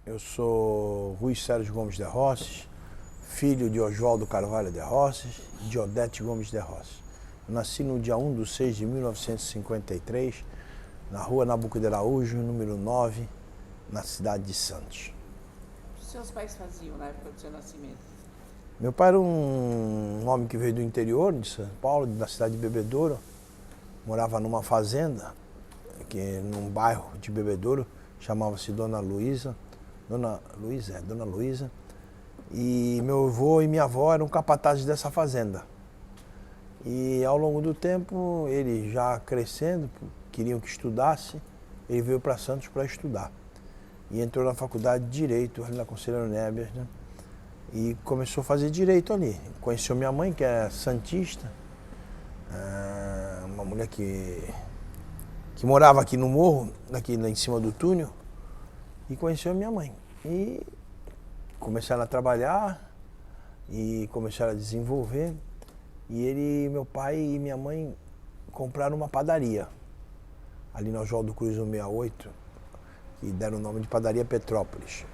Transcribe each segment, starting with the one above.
Eu sou Rui Sérgio Gomes de Rosses, filho de Oswaldo Carvalho de Rosses e de Odete Gomes de Rosses. Eu nasci no dia 1/6/1953, na rua Nabuco de Araújo, número 9, na cidade de Santos. O que os seus pais faziam na época do seu nascimento? Meu pai era um homem que veio do interior de São Paulo, da cidade de Bebedouro. Morava numa fazenda, num bairro de Bebedouro, chamava-se Dona Luísa. Dona Luísa. E meu avô e minha avó eram capatazes dessa fazenda. E ao longo do tempo, ele já crescendo, queriam que estudasse, ele veio para Santos para estudar. E entrou na faculdade de Direito, ali na Conselheiro Neves, né? E começou a fazer Direito ali. Conheceu minha mãe, que é santista, uma mulher que morava aqui no morro, aqui lá em cima do túnel, e conheceu a minha mãe. E começaram a trabalhar e começaram a desenvolver. E meu pai e minha mãe compraram uma padaria ali na Oswaldo Cruz 168, que deram o nome de Padaria Petrópolis.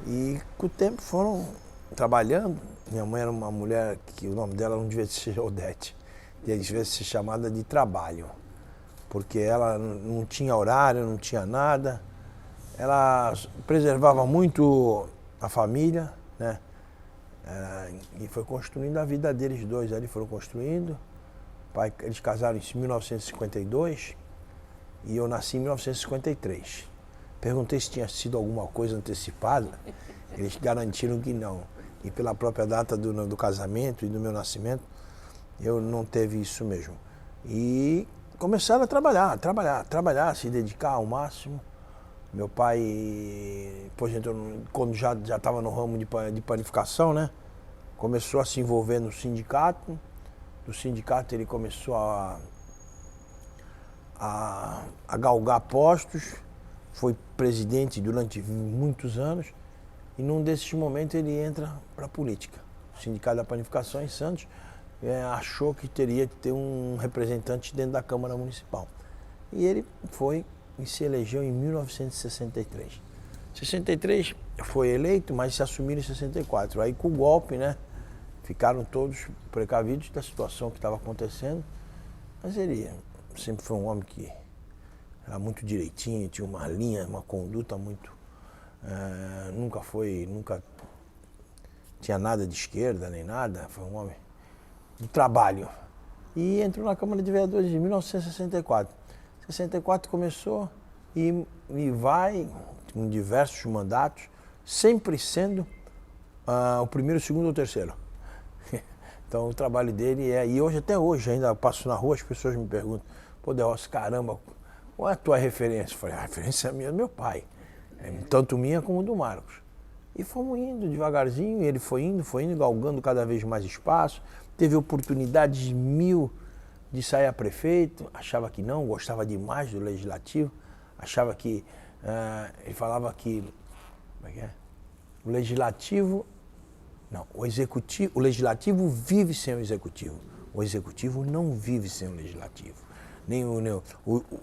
E com o tempo foram trabalhando. Minha mãe era uma mulher que o nome dela não devia ser Odete, devia ser chamada de trabalho, porque ela não tinha horário, não tinha nada. Ela preservava muito a família, né? E foi construindo a vida deles dois. Eles foram construindo. Eles casaram em 1952 e eu nasci em 1953. Perguntei se tinha sido alguma coisa antecipada. Eles garantiram que não. E pela própria data do casamento e do meu nascimento, eu não teve isso mesmo. E começaram a trabalhar, se dedicar ao máximo. Meu pai, depois quando já estava no ramo de panificação, né? Começou a se envolver no sindicato. Do sindicato ele começou a galgar postos. Foi presidente durante muitos anos. E num desses momentos ele entra para a política. O Sindicato da Panificação em Santos achou que teria que ter um representante dentro da Câmara Municipal. E ele foi e se elegeu em 1963. 63 foi eleito, mas se assumiram em 64. Aí com o golpe, né, ficaram todos precavidos da situação que estava acontecendo. Mas ele sempre foi um homem que era muito direitinho, tinha uma linha, uma conduta muito... nunca tinha nada de esquerda nem nada, foi um homem do trabalho. E entrou na Câmara de Vereadores em 1964. 64 começou e vai com diversos mandatos, sempre sendo o primeiro, o segundo ou o terceiro. Então o trabalho dele e hoje, até hoje, ainda passo na rua, as pessoas me perguntam, pô, De Rosses, caramba, qual é a tua referência? Eu falei, a referência é minha do meu pai, tanto minha como do Marcos. E fomos indo devagarzinho, ele foi indo, galgando cada vez mais espaço, teve oportunidades mil de sair a prefeito, achava que não, gostava demais do legislativo, achava que, ele falava que, como é que é? O legislativo vive sem o executivo não vive sem o legislativo.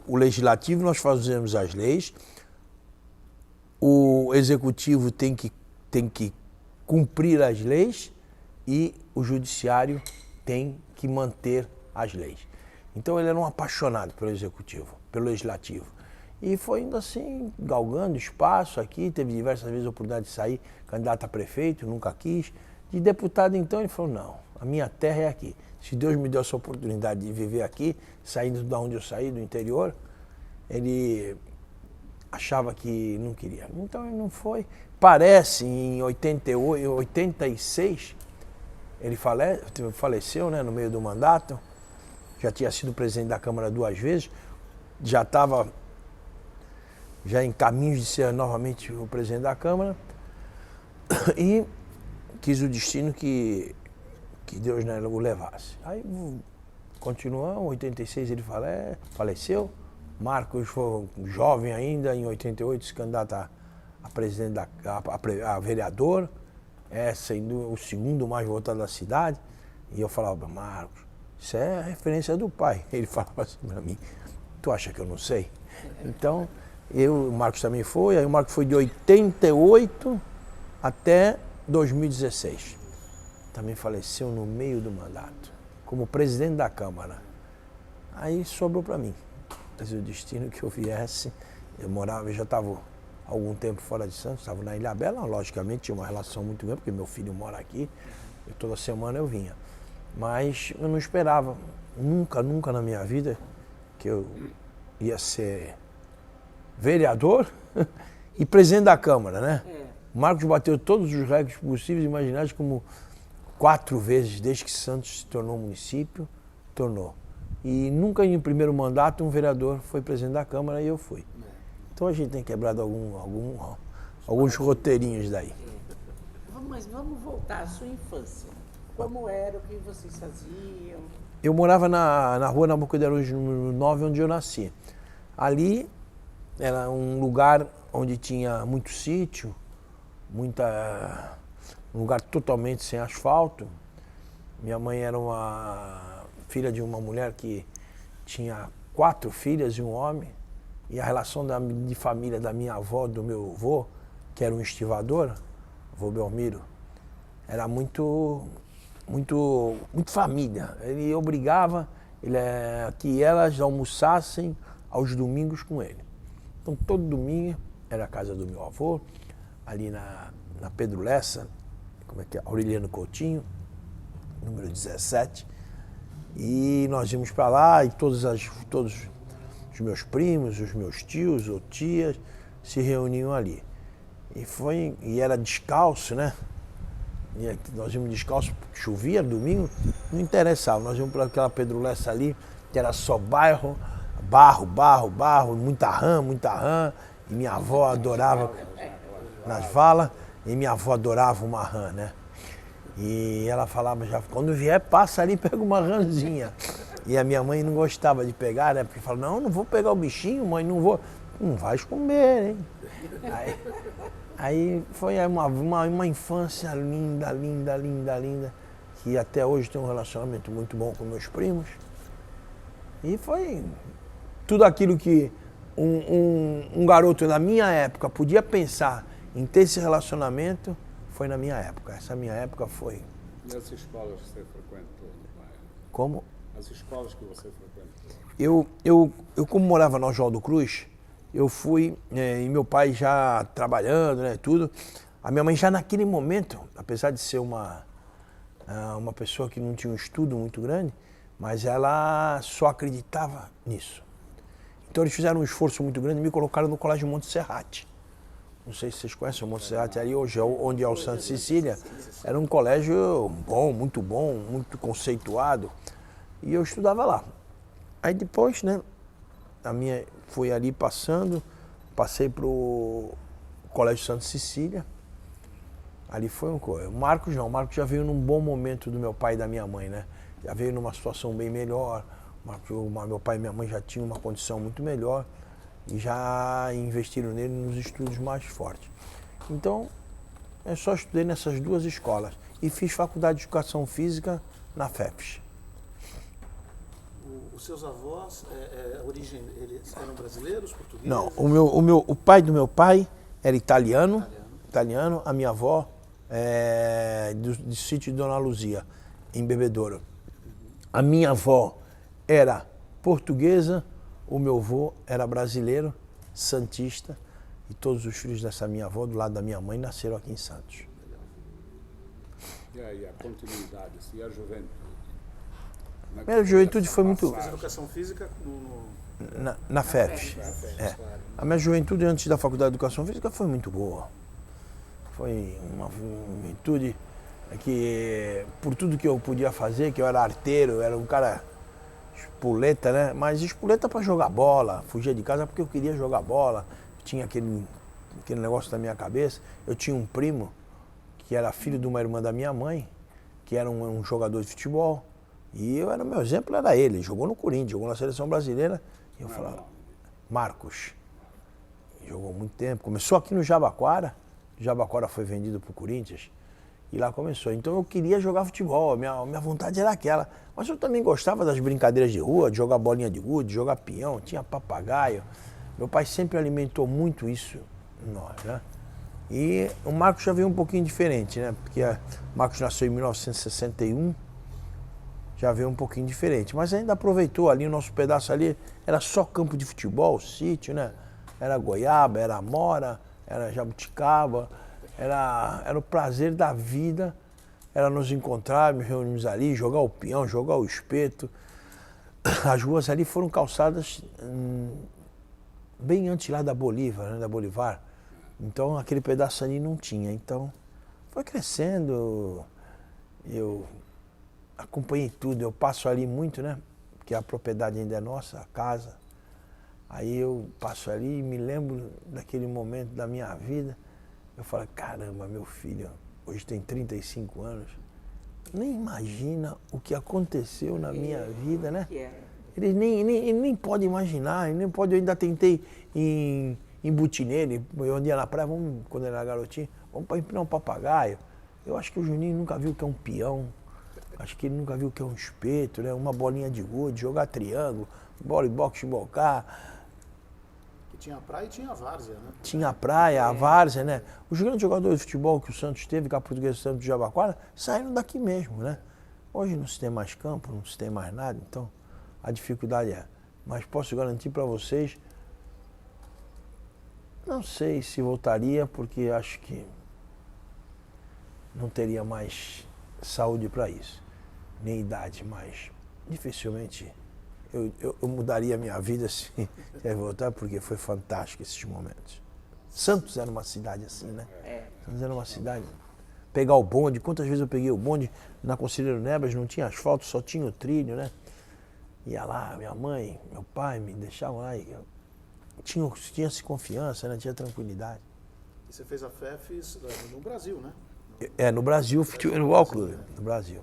O legislativo nós fazemos as leis, o executivo tem que cumprir as leis e o judiciário tem que manter as leis. Então ele era um apaixonado pelo executivo, pelo legislativo. E foi indo assim, galgando espaço aqui, teve diversas vezes a oportunidade de sair candidato a prefeito, nunca quis. De deputado então ele falou, não, a minha terra é aqui. Se Deus me deu essa oportunidade de viver aqui, saindo de onde eu saí, do interior, ele achava que não queria. Então ele não foi. Parece em 86, ele faleceu, né, no meio do mandato. Já tinha sido presidente da Câmara 2 vezes, já estava em caminho de ser novamente o presidente da Câmara e quis o destino que Deus, né, o levasse. Aí continuamos, em 86 ele faleceu, Marcos foi jovem ainda, em 88 se candidata a presidente a vereador, sendo o segundo mais votado da cidade, e eu falava, Marcos, isso é a referência do pai. Ele falava assim para mim, tu acha que eu não sei? Então, o Marcos também foi, aí o Marcos foi de 88 até 2016. Também faleceu no meio do mandato, como presidente da Câmara. Aí sobrou para mim. Mas o destino que eu viesse, eu já estava algum tempo fora de Santos, estava na Ilha Bela, logicamente tinha uma relação muito grande, porque meu filho mora aqui, e toda semana eu vinha. Mas eu não esperava, nunca na minha vida, que eu ia ser vereador e presidente da Câmara, né? O Marcos bateu todos os recordes possíveis e imagináveis, como 4 vezes, desde que Santos se tornou município, tornou. E nunca em primeiro mandato um vereador foi presidente da Câmara e eu fui. Então a gente tem quebrado alguns roteirinhos daí. Mas vamos voltar à sua infância. Como era, o que vocês faziam? Eu morava na rua Nabuco de Araújo, número 9, onde eu nasci. Ali era um lugar onde tinha muito sítio, um lugar totalmente sem asfalto. Minha mãe era uma filha de uma mulher que tinha 4 filhas e um homem. E a relação de família da minha avó, do meu avô, que era um estivador, avô Belmiro, era muito família. Ele obrigava que elas almoçassem aos domingos com ele. Então todo domingo era a casa do meu avô, ali na Pedro Lessa, Aureliano Coutinho, número 17. E nós íamos para lá e todos os meus primos, os meus tios ou tias se reuniam ali. E era descalço, né? E nós íamos descalço, chovia domingo, não interessava. Nós íamos para aquela Pedro Lessa ali, que era só barro, muita rã. E minha avó adorava nas valas, e minha avó adorava uma rã, né? E ela falava já, quando vier, passa ali e pega uma rãzinha. E a minha mãe não gostava de pegar, né? Porque falava, não vou pegar o bichinho, mãe, não vou. Não vais comer, hein? Aí foi uma infância linda, que até hoje tem um relacionamento muito bom com meus primos. E foi tudo aquilo que um garoto na minha época podia pensar em ter esse relacionamento, foi na minha época. Essa minha época foi. E as escolas que você frequentou no bairro? Como? As escolas que você frequentou? Eu como morava no Oswaldo Cruz, eu fui, e meu pai já trabalhando, né, tudo. A minha mãe já naquele momento, apesar de ser uma pessoa que não tinha um estudo muito grande, mas ela só acreditava nisso. Então eles fizeram um esforço muito grande e me colocaram no Colégio Monte Serrate. Não sei se vocês conhecem o Monte Serrate, ali hoje, onde é o Santa Cecília. Era um colégio bom, muito conceituado. E eu estudava lá. Aí depois, né, fui ali passei para o Colégio Santa Cecília. Ali foi o Marcos não, o Marcos já veio num bom momento do meu pai e da minha mãe, né? Já veio numa situação bem melhor. Meu pai e minha mãe já tinham uma condição muito melhor e já investiram nele nos estudos mais fortes. Então, eu só estudei nessas 2 escolas e fiz faculdade de Educação Física na FEPS. Os seus avós, a origem, eles eram brasileiros, portugueses? Não, o pai do meu pai era italiano, a minha avó do sítio de Dona Luzia, em Bebedouro. A minha avó era portuguesa, o meu avô era brasileiro, santista, e todos os filhos dessa minha avó, do lado da minha mãe, nasceram aqui em Santos. E aí, a continuidade, e a juventude? A juventude foi muito... Fiz educação física na FEPS. A minha juventude antes da faculdade de Educação Física foi muito boa. Foi uma juventude que, por tudo que eu podia fazer, que eu era arteiro, eu era um cara espoleta, né? Mas espoleta para jogar bola, fugia de casa porque eu queria jogar bola. Tinha aquele negócio na minha cabeça. Eu tinha um primo que era filho de uma irmã da minha mãe, que era um jogador de futebol. E meu exemplo era ele jogou no Corinthians, jogou na seleção brasileira. E eu falava, Marcos, jogou muito tempo, começou aqui no Jabaquara, o Jabaquara foi vendido para o Corinthians, e lá começou. Então eu queria jogar futebol, minha vontade era aquela. Mas eu também gostava das brincadeiras de rua, de jogar bolinha de gude, de jogar peão, tinha papagaio. Meu pai sempre alimentou muito isso em nós, né? E o Marcos já veio um pouquinho diferente, né? Porque o Marcos nasceu em 1961, já veio um pouquinho diferente. Mas ainda aproveitou ali, o nosso pedaço ali era só campo de futebol, sítio, né? Era goiaba, era amora, era jabuticaba, era o prazer da vida, era nos encontrar, nos reunirmos ali, jogar o peão, jogar o espeto. As ruas ali foram calçadas bem antes lá da Bolívar, né? Da Bolivar. Então aquele pedaço ali não tinha. Então foi crescendo, eu acompanhei tudo, eu passo ali muito, né? Porque a propriedade ainda é nossa, a casa. Aí eu passo ali e me lembro daquele momento da minha vida. Eu falo, caramba, meu filho, hoje tem 35 anos, nem imagina o que aconteceu na minha vida, né? Ele nem pode imaginar, ele nem pode, eu ainda tentei embutir nele, eu andei na praia, quando ele era garotinho, vamos para empinar um papagaio. Eu acho que o Juninho nunca viu o que é um peão, acho que ele nunca viu o que é um espeto, né? Uma bolinha de gude, jogar triângulo, bola e boxe, bocar. Tinha a praia e tinha a várzea, né? Tinha a praia, a várzea, né? Os grandes jogadores de futebol que o Santos teve, que a Portuguesa Santos de Jabaquara, saíram daqui mesmo, né? Hoje não se tem mais campo, não se tem mais nada, então a dificuldade é. Mas posso garantir para vocês, não sei se voltaria, porque acho que não teria mais saúde para isso, nem idade, mas dificilmente eu mudaria a minha vida se voltar, porque foi fantástico esses momentos. Santos era uma cidade assim, né? Santos era uma cidade. Pegar o bonde, quantas vezes eu peguei o bonde na Conselheiro Nebras, não tinha asfalto, só tinha o trilho, né? Ia lá, minha mãe, meu pai me deixavam lá e tinha-se confiança, né? Tinha tranquilidade. E você fez a FEFES no Brasil, né? No Brasil, futebol clube, no Brasil.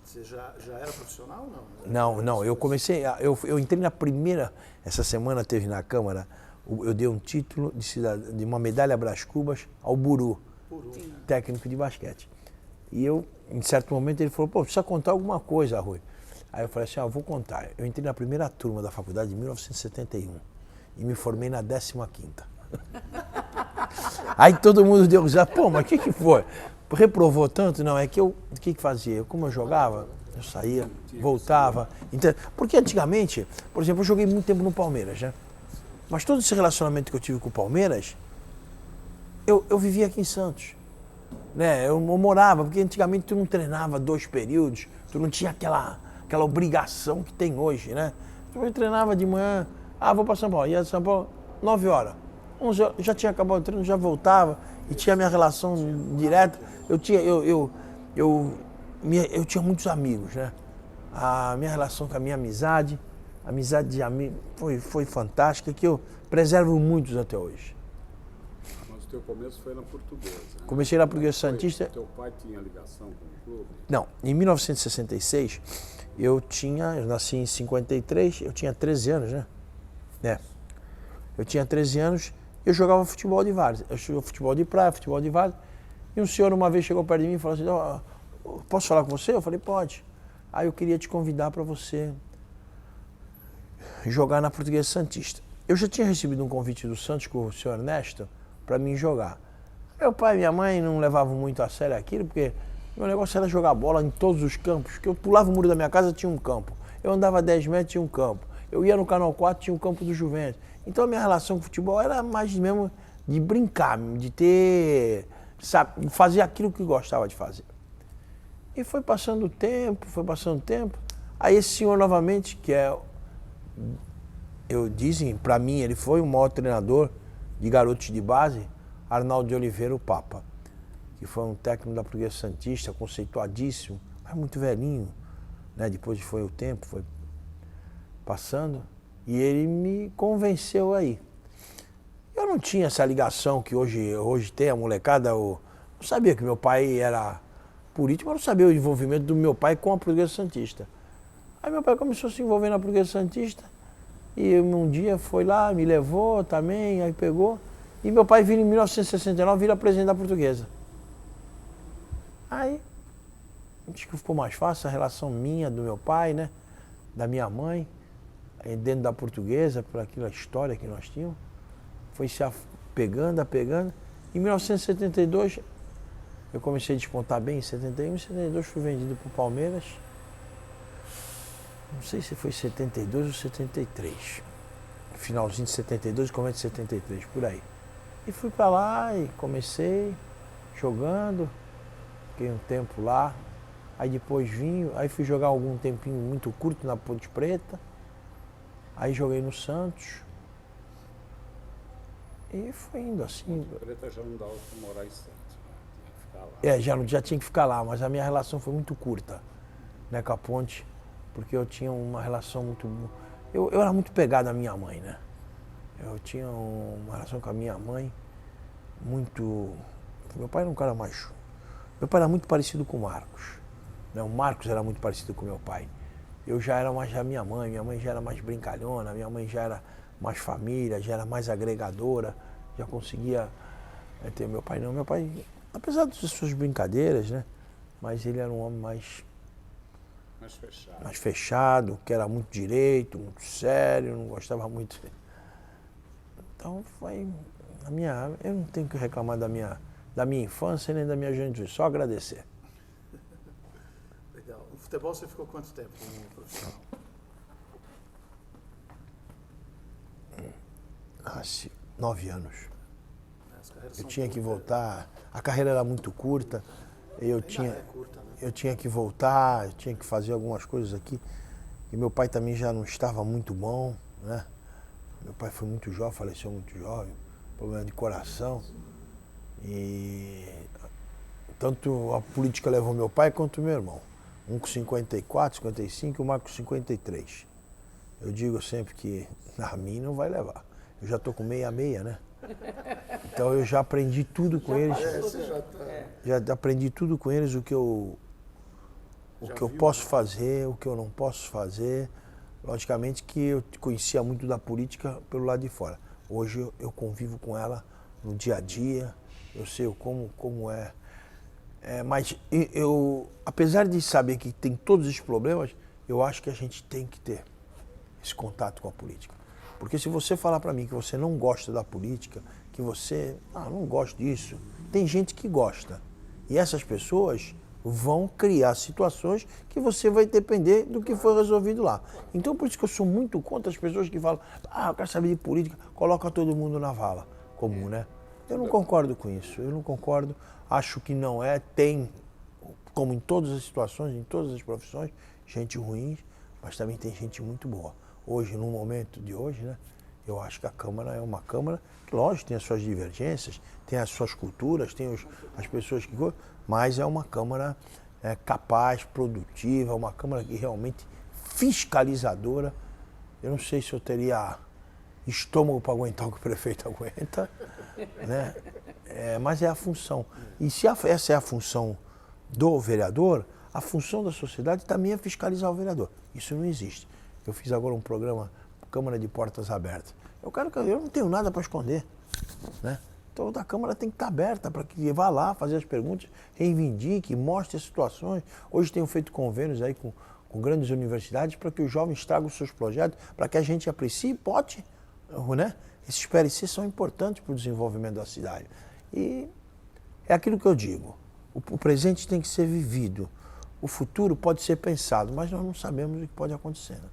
Você já era profissional ou não? Não, eu comecei, eu entrei na primeira, essa semana teve na Câmara, eu dei um título de uma medalha Brás Cubas ao Buru, técnico de basquete. E eu, em certo momento, ele falou, precisa contar alguma coisa, Rui. Aí eu falei assim, vou contar. Eu entrei na primeira turma da faculdade em 1971 e me formei na 15ª. Aí todo mundo deu risada, mas o que foi? Reprovou tanto? Não, é que o que fazia? Como eu jogava, eu saía, voltava. Porque antigamente, por exemplo, eu joguei muito tempo no Palmeiras, né? Mas todo esse relacionamento que eu tive com o Palmeiras, eu vivia aqui em Santos. Né? Eu morava, porque antigamente tu não treinava 2 períodos, tu não tinha aquela obrigação que tem hoje, né? Eu treinava de manhã, vou para São Paulo, ia de São Paulo 9 horas. 11 horas, já tinha acabado o treino, já voltava e tinha minha relação direta. Eu tinha muitos amigos, né? A minha relação com a minha amizade de amigo foi fantástica, que eu preservo muitos até hoje. Mas o teu começo foi na Portuguesa, né? Comecei na Portuguesa Santista. Teu pai tinha ligação com o clube? Não, em 1966 eu nasci em 53, eu tinha 13 anos, né? Eu tinha 13 anos, eu jogava futebol de várzea. Eu jogava futebol de praia, futebol de várzea. E um senhor uma vez chegou perto de mim e falou assim, posso falar com você? Eu falei, pode. Aí eu queria te convidar para você jogar na Portuguesa Santista. Eu já tinha recebido um convite do Santos com o senhor Ernesto para mim jogar. Meu pai e minha mãe não levavam muito a sério aquilo, porque meu negócio era jogar bola em todos os campos. Porque eu pulava o muro da minha casa, tinha um campo. Eu andava 10 metros, tinha um campo. Eu ia no Canal 4, tinha um campo do Juventus. Então a minha relação com o futebol era mais mesmo de brincar, de ter, sabe, de fazer aquilo que eu gostava de fazer. E foi passando o tempo. Aí esse senhor novamente, que dizem, para mim, ele foi o maior treinador de garotos de base, Arnaldo de Oliveira, o Papa, que foi um técnico da Portuguesa Santista, conceituadíssimo, mas muito velhinho, né? Depois foi o tempo, foi passando, e ele me convenceu aí. Eu não tinha essa ligação que hoje tem a molecada, eu não sabia que meu pai era político, mas não sabia o envolvimento do meu pai com a Portuguesa Santista. Aí meu pai começou a se envolver na Portuguesa Santista, e um dia foi lá, me levou também, aí pegou, e meu pai em 1969, vira presidente da Portuguesa. Aí, acho que ficou mais fácil a relação minha, do meu pai, né, da minha mãe, dentro da Portuguesa, por aquela história que nós tínhamos. Foi se apegando. Em 1972, eu comecei a despontar bem. Em 71, em 72 fui vendido para o Palmeiras. Não sei se foi 72 ou 73. Finalzinho de 72, começo de 73, por aí. E fui para lá e comecei jogando. Fiquei um tempo lá. Aí depois vim, aí fui jogar algum tempinho muito curto na Ponte Preta. Aí joguei no Santos. E foi indo assim. Ponte Preta já não dava para morar em Santos, né? Tinha que ficar lá. Já tinha que ficar lá, mas a minha relação foi muito curta, né, com a Ponte, porque eu tinha uma relação muito... Eu era muito pegado à minha mãe, né? Eu tinha uma relação com a minha mãe muito... Meu pai era um cara macho. Meu pai era muito parecido com o Marcos. Né? O Marcos era muito parecido com meu pai. Eu já era mais a minha mãe já era mais brincalhona, minha mãe já era mais família, já era mais agregadora, já conseguia ter meu pai não. Meu pai, apesar das suas brincadeiras, né? Mas ele era um homem mais fechado, que era muito direito, muito sério, não gostava muito. Então foi eu não tenho que reclamar da minha infância nem da minha juventude, só agradecer. Legal. No futebol você ficou quanto tempo como profissional? 9 anos. As Eu tinha que voltar, a carreira era muito curta, eu tinha que voltar, eu tinha que fazer algumas coisas aqui. E meu pai também já não estava muito bom, né? Meu pai foi muito jovem, faleceu muito jovem, problema de coração. E tanto a política levou meu pai quanto meu irmão. Um com 54, 55 e o Marcos com 53. Eu digo sempre que a mim não vai levar. Eu já estou com 66, né? Então eu já aprendi tudo com eles. Já aprendi tudo com eles, o que eu posso fazer, o que eu não posso fazer. Logicamente que eu conhecia muito da política pelo lado de fora. Hoje eu convivo com ela no dia a dia, eu sei como é. Mas apesar de saber que tem todos esses problemas, eu acho que a gente tem que ter esse contato com a política. Porque se você falar para mim que você não gosta da política, que você, não gosto disso, tem gente que gosta. E essas pessoas vão criar situações que você vai depender do que foi resolvido lá. Então por isso que eu sou muito contra as pessoas que falam, eu quero saber de política, coloca todo mundo na vala comum, né? Eu não concordo com isso, eu não concordo, acho que não é, tem, como em todas as situações, em todas as profissões, gente ruim, mas também tem gente muito boa. Hoje, no momento de hoje, né, eu acho que a Câmara é uma Câmara que, lógico, tem as suas divergências, tem as suas culturas, tem as pessoas que gostam, mas é uma Câmara capaz, produtiva, uma Câmara que realmente fiscalizadora. Eu não sei se eu teria estômago para aguentar o que o prefeito aguenta, né? Mas é a função. E se essa é a função do vereador, a função da sociedade também é fiscalizar o vereador. Isso não existe. Eu fiz agora um programa, Câmara de Portas Abertas. Eu não tenho nada para esconder, né? Então a Câmara tem que estar aberta para que vá lá fazer as perguntas, reivindique, mostre as situações. Hoje tenho feito convênios aí com grandes universidades para que os jovens tragam os seus projetos, para que a gente aprecie e pote, né? Esses PLC são importantes para o desenvolvimento da cidade. E é aquilo que eu digo, o presente tem que ser vivido, o futuro pode ser pensado, mas nós não sabemos o que pode acontecer, né?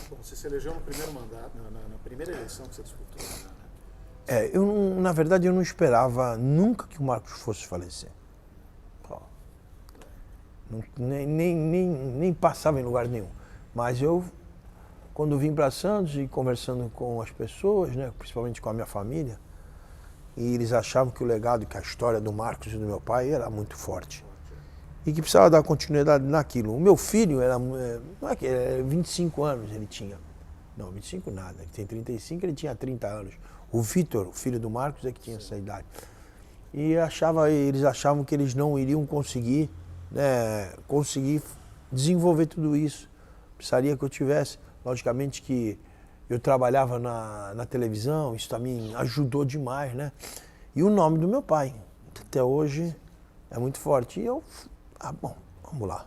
Bom, você se elegeu no primeiro mandato, na primeira eleição que você disputou, né? Na verdade, eu não esperava nunca que o Marcos fosse falecer. Nem passava em lugar nenhum. Mas eu, quando vim para Santos e conversando com as pessoas, né, principalmente com a minha família, e eles achavam que o legado, que a história do Marcos e do meu pai era muito forte. E que precisava dar continuidade naquilo. O meu filho era 25 anos ele tinha. Não, 25 nada, ele tem 35, ele tinha 30 anos. O Vitor, o filho do Marcos, é que tinha essa idade. E eles achavam que eles não iriam conseguir desenvolver tudo isso. Precisaria que eu tivesse. Logicamente que eu trabalhava na televisão, isso também ajudou demais, né? E o nome do meu pai, até hoje, é muito forte. E eu, vamos lá.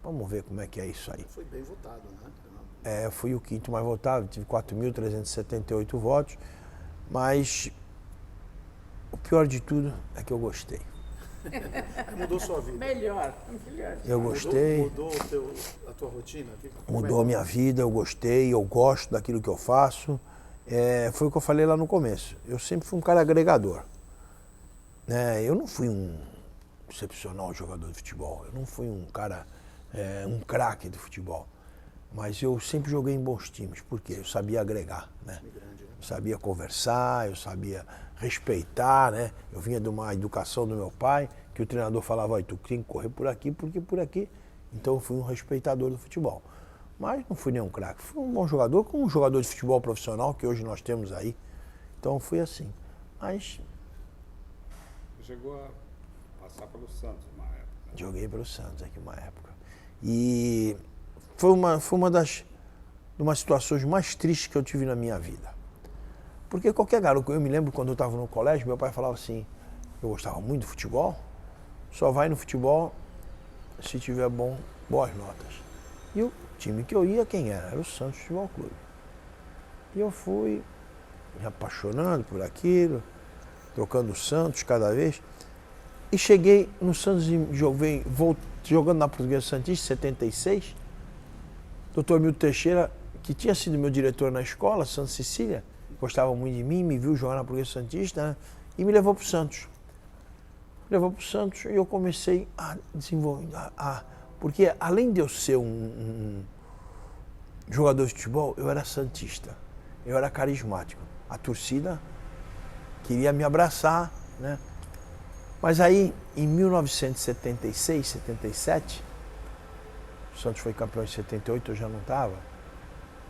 Vamos ver como é que é isso aí. Foi bem votado, né? Eu fui o quinto mais votado, tive 4.378 votos, mas o pior de tudo é que eu gostei. Mudou sua vida. Melhor. Eu gostei. Mudou a tua rotina? Mudou a minha vida, eu gostei, eu gosto daquilo que eu faço. Foi o que eu falei lá no começo. Eu sempre fui um cara agregador. Eu não fui um excepcional jogador de futebol, eu não fui um cara, um craque de futebol. Mas eu sempre joguei em bons times, porque eu sabia agregar, né? Eu sabia conversar, eu sabia respeitar, né? Eu vinha de uma educação do meu pai, que o treinador falava, olha, tu tem que correr por aqui, porque por aqui. Então eu fui um respeitador do futebol. Mas não fui nenhum craque, fui um bom jogador, como um jogador de futebol profissional, que hoje nós temos aí. Então fui assim. Mas Você chegou a passar pelo Santos uma época. joguei pelo Santos aqui uma época. E foi uma das situações mais tristes que eu tive na minha vida. Porque qualquer garoto, eu me lembro quando eu estava no colégio, meu pai falava assim, eu gostava muito de futebol, só vai no futebol se tiver boas notas. E o time que eu ia, quem era? Era o Santos Futebol Clube. E eu fui me apaixonando por aquilo, trocando o Santos cada vez. E cheguei no Santos e jogando na Portuguesa Santista, em 76. Dr. Milton Teixeira, que tinha sido meu diretor na escola, Santa Cecília, gostava muito de mim, me viu jogar na Portuguesa Santista, né? E me levou para o Santos. Levou para o Santos e eu comecei a desenvolver. Porque além de eu ser um jogador de futebol, eu era santista. Eu era carismático. A torcida queria me abraçar, né? Mas aí, em 1976, 77, o Santos foi campeão em 78, eu já não estava,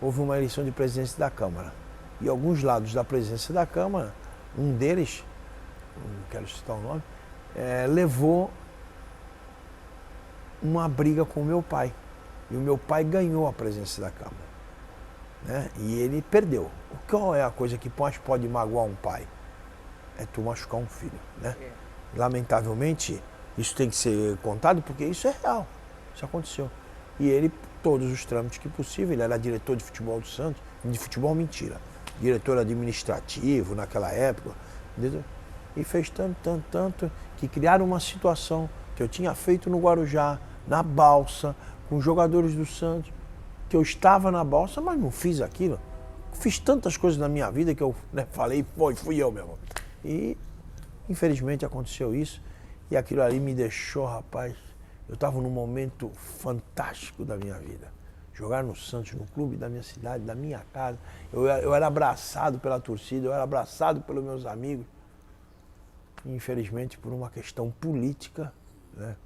houve uma eleição de presidência da Câmara. E alguns lados da presidência da Câmara, um deles, não quero citar o nome, levou uma briga com o meu pai. E o meu pai ganhou a presidência da Câmara, né? E ele perdeu. Qual é a coisa que mais pode magoar um pai? É tu machucar um filho, né? Lamentavelmente, isso tem que ser contado porque isso é real. Isso aconteceu. E ele, todos os trâmites que possível, ele era diretor de futebol do Santos, de futebol mentira, diretor administrativo naquela época, entendeu? E fez tanto, que criaram uma situação que eu tinha feito no Guarujá, na Balsa, com jogadores do Santos, que eu estava na Balsa, mas não fiz aquilo. Fiz tantas coisas na minha vida que eu falei, fui eu mesmo. E infelizmente aconteceu isso, e aquilo ali me deixou, rapaz, eu estava num momento fantástico da minha vida. Jogar no Santos, no clube da minha cidade, da minha casa. Eu era abraçado pela torcida, eu era abraçado pelos meus amigos. E, infelizmente, por uma questão política, né?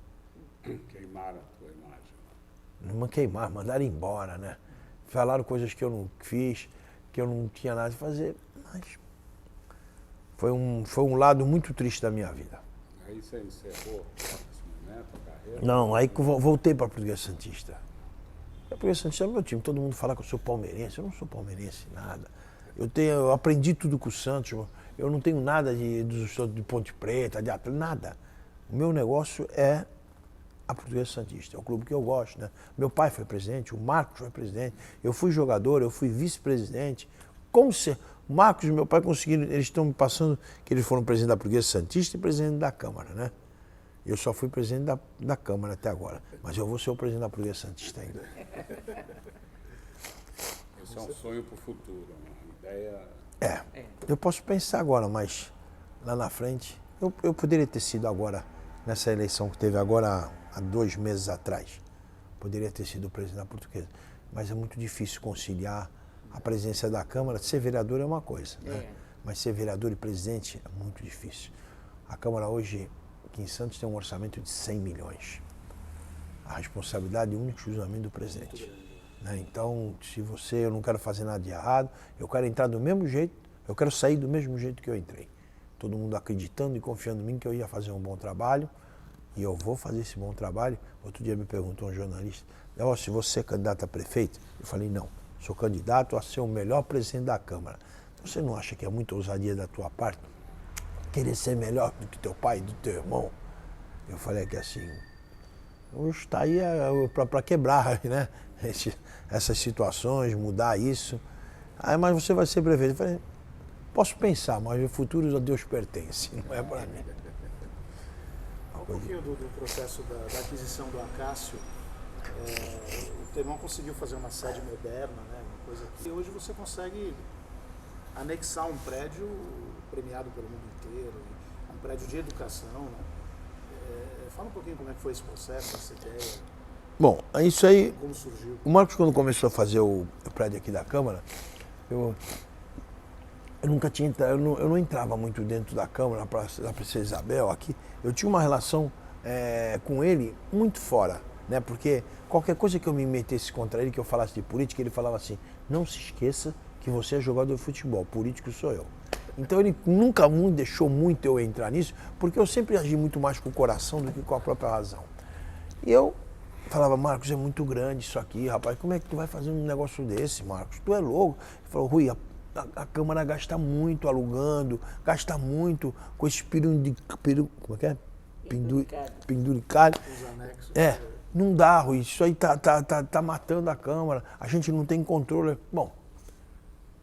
Queimaram a tua imagem. Não queimaram, mandaram embora, né? Falaram coisas que eu não fiz, que eu não tinha nada de fazer, mas foi um lado muito triste da minha vida. Aí você encerrou nesse momento a carreira? Não, aí que eu voltei para a Portuguesa Santista. A Portuguesa Santista é meu time, todo mundo fala que eu sou palmeirense, eu não sou palmeirense, nada. Eu aprendi tudo com o Santos, eu não tenho nada de Ponte Preta, de Atlético, nada. O meu negócio é a Portuguesa Santista, é o clube que eu gosto, né? Meu pai foi presidente, o Marcos foi presidente, eu fui jogador, eu fui vice-presidente. O Marcos e meu pai conseguiram, eles estão me passando que eles foram presidente da Portuguesa Santista e presidente da Câmara, né? Eu só fui presidente da Câmara até agora, mas eu vou ser o presidente da Portuguesa Santista ainda. Esse é um sonho para o futuro, uma ideia... Eu posso pensar agora, mas lá na frente, eu poderia ter sido agora, nessa eleição que teve agora há 2 meses atrás, poderia ter sido o presidente da Portuguesa, mas é muito difícil conciliar a presidência da Câmara. Ser vereador é uma coisa, né? Mas ser vereador e presidente é muito difícil. A Câmara hoje, aqui em Santos, tem um orçamento de 100 milhões. A responsabilidade única e exclusivamente do presidente. Né? Então, se eu não quero fazer nada de errado, eu quero entrar do mesmo jeito, eu quero sair do mesmo jeito que eu entrei. Todo mundo acreditando e confiando em mim que eu ia fazer um bom trabalho, e eu vou fazer esse bom trabalho. Outro dia me perguntou um jornalista, se você é candidato a prefeito? Eu falei, não, sou candidato a ser o melhor presidente da Câmara. Você não acha que é muita ousadia da tua parte querer ser melhor do que teu pai e do teu irmão? Eu falei que assim, Hoje está aí para quebrar, né? Essas situações, mudar isso. Aí, mas você vai ser prefeito. Eu falei, posso pensar, mas o futuro a Deus pertence, não é para mim. Um pouquinho do processo da aquisição do Acácio. O Temão conseguiu fazer uma sede moderna, né? Uma coisa que hoje você consegue anexar um prédio premiado pelo mundo inteiro, um prédio de educação, né? Fala um pouquinho como é que foi esse processo, essa ideia. Bom, isso aí. Como surgiu? O Marcos, quando começou a fazer o prédio aqui da Câmara, eu nunca tinha eu não entrava muito dentro da Câmara, da Princesa Isabel aqui. Eu tinha uma relação com ele muito fora, né? Porque qualquer coisa que eu me metesse contra ele, que eu falasse de política, ele falava assim, não se esqueça que você é jogador de futebol, político sou eu. Então ele nunca deixou muito eu entrar nisso, porque eu sempre agi muito mais com o coração do que com a própria razão. E eu falava, Marcos, é muito grande isso aqui, rapaz, como é que tu vai fazer um negócio desse, Marcos? Tu é louco. Ele falou, Rui, a Câmara gasta muito alugando, gasta muito com esse como é que é? Penduricalho. Os anexos. Não dá, Rui, isso aí tá matando a Câmara, a gente não tem controle. Bom,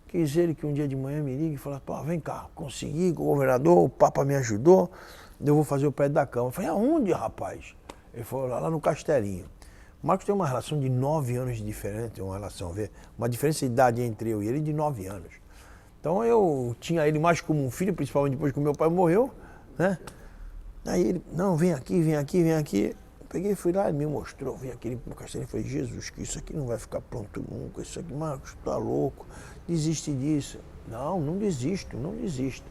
quis ele que um dia de manhã me ligue e falasse, pô, vem cá, consegui com o governador, o Papa me ajudou, eu vou fazer o prédio da Câmara. Eu falei, aonde, rapaz? Ele falou, lá no Castelinho. O Marcos tem uma relação de 9 anos de diferença, uma diferença de idade entre eu e ele de 9 anos. Então eu tinha ele mais como um filho, principalmente depois que o meu pai morreu, né? Aí ele, não, vem aqui, vem aqui, vem aqui. Eu peguei, fui lá, ele me mostrou, vim aqui no Castelinho, falei, Jesus, que isso aqui não vai ficar pronto nunca, isso aqui, Marcos, tá louco, desiste disso. Não desisto, não desisto.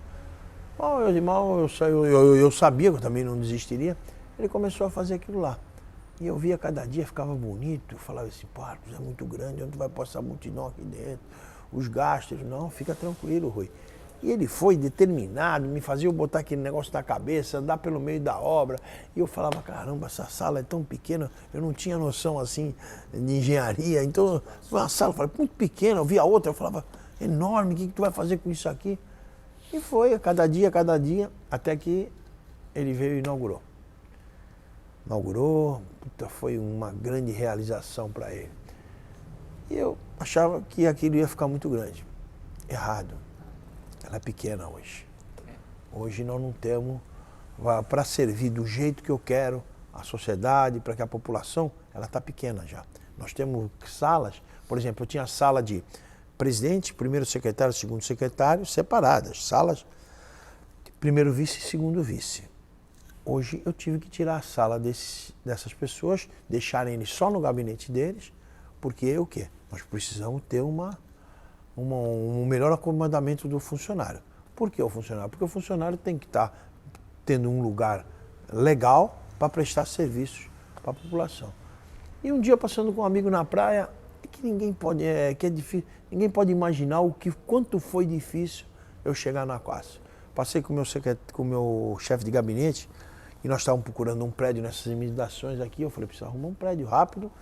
Eu sabia que eu também não desistiria. Ele começou a fazer aquilo lá. E eu via cada dia, ficava bonito. Eu falava assim, Marcos, é muito grande, onde vai passar multidão aqui dentro? Os gastos, não, fica tranquilo, Rui. E ele foi determinado, me fazia botar aquele negócio na cabeça, andar pelo meio da obra. E eu falava, caramba, essa sala é tão pequena, eu não tinha noção assim de engenharia. Então, uma sala, eu falei, muito pequena, eu via outra, eu falava, enorme, o que tu vai fazer com isso aqui? E foi, a cada dia, até que ele veio e inaugurou. Foi uma grande realização para ele. E eu achava que aquilo ia ficar muito grande. Errado. Ela é pequena hoje. Hoje nós não temos, para servir do jeito que eu quero, a sociedade, para que a população, ela está pequena já. Nós temos salas, por exemplo, eu tinha sala de presidente, primeiro secretário, segundo secretário, separadas. Salas, primeiro vice e segundo vice. Hoje eu tive que tirar a sala dessas pessoas, deixarem eles só no gabinete deles, porque o quê? Nós precisamos ter um melhor acomodamento do funcionário. Por que o funcionário? Porque o funcionário tem que estar tendo um lugar legal para prestar serviços para a população. E um dia passando com um amigo na praia, que ninguém pode, que é difícil, ninguém pode imaginar quanto foi difícil eu chegar na Acácio. Passei com o meu chefe de gabinete, e nós estávamos procurando um prédio nessas imediações aqui. Eu falei, precisa arrumar um prédio rápido,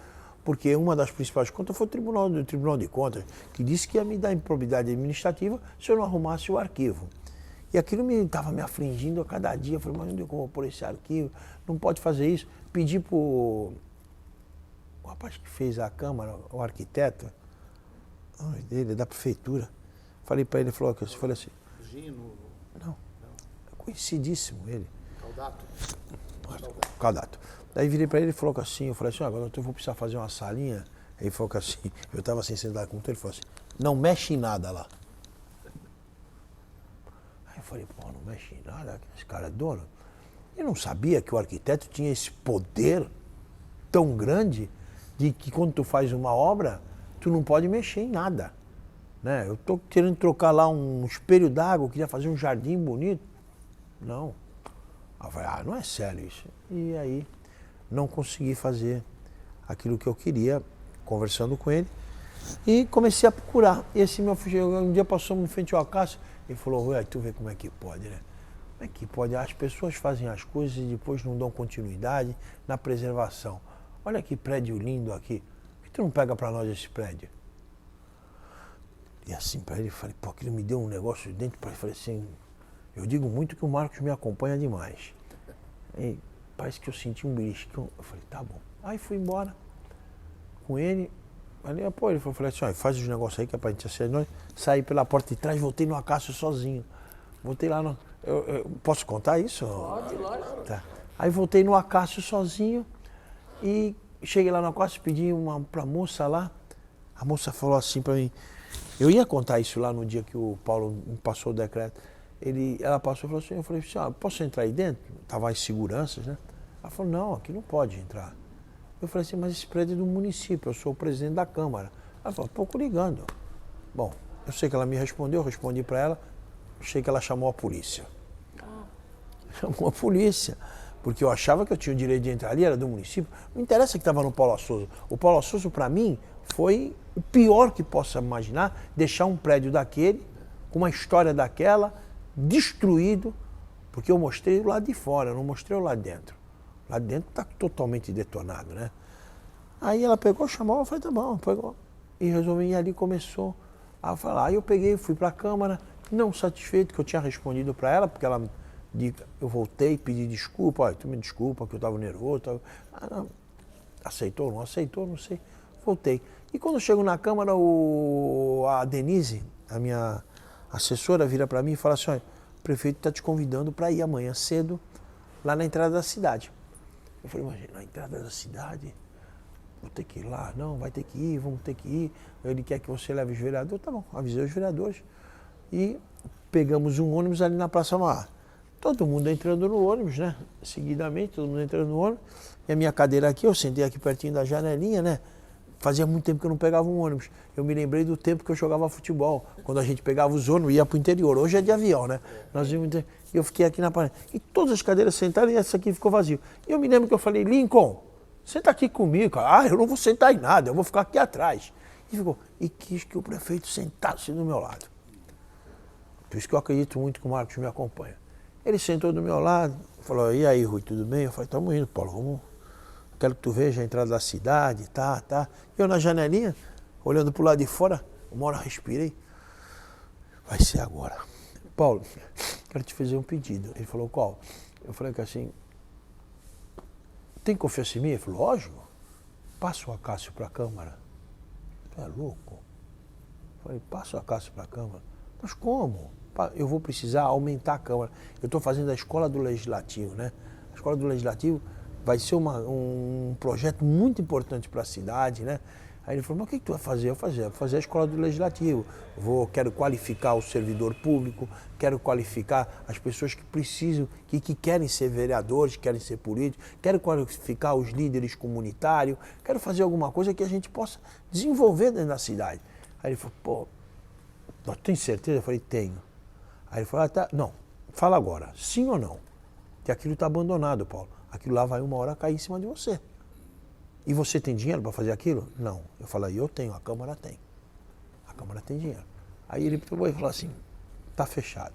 porque uma das principais contas foi o Tribunal de Contas, que disse que ia me dar improbidade administrativa se eu não arrumasse o arquivo. E aquilo estava me afligindo a cada dia. Eu falei, mas onde eu vou pôr esse arquivo? Não pode fazer isso. Pedi para o rapaz que fez a Câmara, o arquiteto, dele, da prefeitura. Falei para ele, falou assim... Gino? Não, conhecidíssimo ele. Caldato. Daí virei para ele e falou assim, eu falei assim, agora eu vou precisar fazer uma salinha. Ele falou assim, eu estava sem sentado com ele, falou assim, não mexe em nada lá. Aí eu falei, pô, não mexe em nada, esse cara é dono. Eu não sabia que o arquiteto tinha esse poder tão grande de que quando tu faz uma obra, tu não pode mexer em nada. Né? Eu estou querendo trocar lá um espelho d'água, eu queria fazer um jardim bonito. Não. Eu falei, não é sério isso. E aí não consegui fazer aquilo que eu queria, conversando com ele. E comecei a procurar. E esse meu filho, um dia passou em frente ao Acácio, ele falou, Rui, tu vê como é que pode, né? Como é que pode? As pessoas fazem as coisas e depois não dão continuidade na preservação. Olha que prédio lindo aqui. Por que tu não pega para nós esse prédio? E assim para ele, falei, pô, aquilo me deu um negócio dentro, falei assim, eu digo muito que o Marcos me acompanha demais. E parece que eu senti um beliscão. Eu falei, tá bom. Aí fui embora com ele. Ali, pô, ele falou assim, faz os negócios aí que é pra gente acertar. Saí pela porta de trás, voltei no Acácio sozinho. Voltei lá no... Eu posso contar isso? Pode, lógico. Tá. Aí voltei no Acácio sozinho e cheguei lá no Acácio, pedi pra moça lá. A moça falou assim pra mim, eu ia contar isso lá no dia que o Paulo me passou o decreto. Ela passou e falou assim, eu falei assim, posso entrar aí dentro? Tava as seguranças, né? Ela falou, não, aqui não pode entrar. Eu falei assim, mas esse prédio é do município, eu sou o presidente da Câmara. Ela falou, pouco ligando. Bom, eu sei que ela me respondeu, eu respondi para ela, achei que ela chamou a polícia. Chamou a polícia, porque eu achava que eu tinha o direito de entrar ali, era do município. Não interessa que estava no Paulo Assunção. O Paulo Assunção, para mim, foi o pior que possa imaginar, deixar um prédio daquele, com uma história daquela, destruído, porque eu mostrei o lado de fora, eu não mostrei o lado de dentro. Lá dentro está totalmente detonado, né? Aí ela pegou, chamou, eu falei, tá bom, pegou. E resolvi ir ali, começou a falar. Aí eu peguei, fui para a Câmara, não satisfeito que eu tinha respondido para ela, porque ela, eu voltei, pedi desculpa, olha, tu me desculpa que eu estava nervoso. Tava... não. Aceitou, não aceitou, não sei. Voltei. E quando eu chego na Câmara, a Denise, a minha assessora, vira para mim e fala assim, olha, o prefeito está te convidando para ir amanhã cedo lá na entrada da cidade. Eu falei, imagina, na entrada da cidade, vou ter que ir lá, não, vai ter que ir, vamos ter que ir. Ele quer que você leve os vereadores, tá bom, avisei os vereadores. E pegamos um ônibus ali na Praça Mauá. Todo mundo entrando no ônibus, né? Seguidamente, todo mundo entrando no ônibus. E a minha cadeira aqui, eu sentei aqui pertinho da janelinha, né? Fazia muito tempo que eu não pegava um ônibus. Eu me lembrei do tempo que eu jogava futebol, quando a gente pegava os ônibus e ia para o interior. Hoje é de avião, né? E eu fiquei aqui na parede. E todas as cadeiras sentaram e essa aqui ficou vazio. E eu me lembro que eu falei, Lincoln, senta aqui comigo, cara. Eu não vou sentar em nada, eu vou ficar aqui atrás. E quis que o prefeito sentasse do meu lado. Por isso que eu acredito muito que o Marcos me acompanha. Ele sentou do meu lado, falou, e aí, Rui, tudo bem? Eu falei, estamos indo, Paulo, vamos. Quero que tu veja a entrada da cidade, tá. Eu na janelinha, olhando pro lado de fora, uma hora respirei. Vai ser agora. Paulo, quero te fazer um pedido. Ele falou, qual? Eu falei que assim, tem confiança em mim? Ele falou, lógico. Passa o Acácio para a Câmara. Tu é louco? Eu falei, passa o Acácio para a Câmara. Mas como? Eu vou precisar aumentar a Câmara. Eu estou fazendo a Escola do Legislativo, né? A Escola do Legislativo vai ser um projeto muito importante para a cidade, né? Aí ele falou, mas o que tu vai fazer? Eu vou fazer a Escola do Legislativo. Quero qualificar o servidor público, quero qualificar as pessoas que precisam, que querem ser vereadores, querem ser políticos, quero qualificar os líderes comunitários, quero fazer alguma coisa que a gente possa desenvolver dentro da cidade. Aí ele falou, pô, tem certeza? Eu falei, tenho. Aí ele falou, tá, não, fala agora, sim ou não? Que aquilo está abandonado, Paulo. Aquilo lá vai uma hora cair em cima de você. E você tem dinheiro para fazer aquilo? Não. Eu falei, eu tenho, a Câmara tem. A Câmara tem dinheiro. Aí ele pegou e falou assim, tá fechado.